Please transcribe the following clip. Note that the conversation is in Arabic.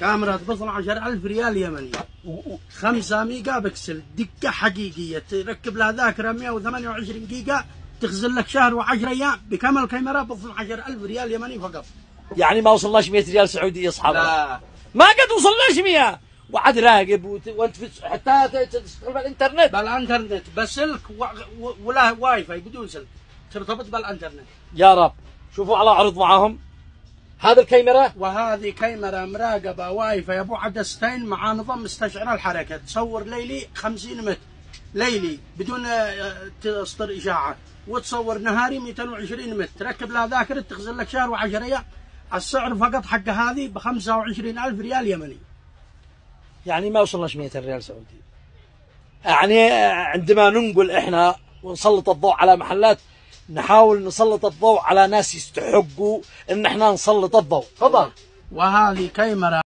كاميرا ب 12,000 ريال يمني، 5 ميجا بكسل، دقة حقيقية، تركب لها ذاكرة 128 جيجا، تخزن لك شهر و10 أيام بكامل الكاميرا ب 12,000 ريال يمني فقط. يعني ما وصلناش 100 ريال سعودي يا اصحاب؟ لا ما قد وصلناش 100. وعد راقب وانت حتى تشتغل بالانترنت؟ بالانترنت بسلك ولا واي فاي بدون سلك، ترتبط بالانترنت. يا رب. شوفوا على عرض معاهم هذا الكاميرا، وهذه كاميرا مراقبة واي فاي ابو عدستين مع نظام مستشعر الحركة، تصور ليلي 50 متر ليلي بدون تصدر اشاعة، وتصور نهاري 220 متر، تركب لها ذاكرة تخزن لك شهر و10 ايام. السعر فقط حق هذه ب 25,000 ريال يمني. يعني ما وصلناش 100 ريال سعودي. يعني عندما ننقل احنا ونسلط الضوء على محلات، نحاول نسلط الضوء على ناس يستحقوا ان احنا نسلط الضوء. تفضل. وهذه كاميرا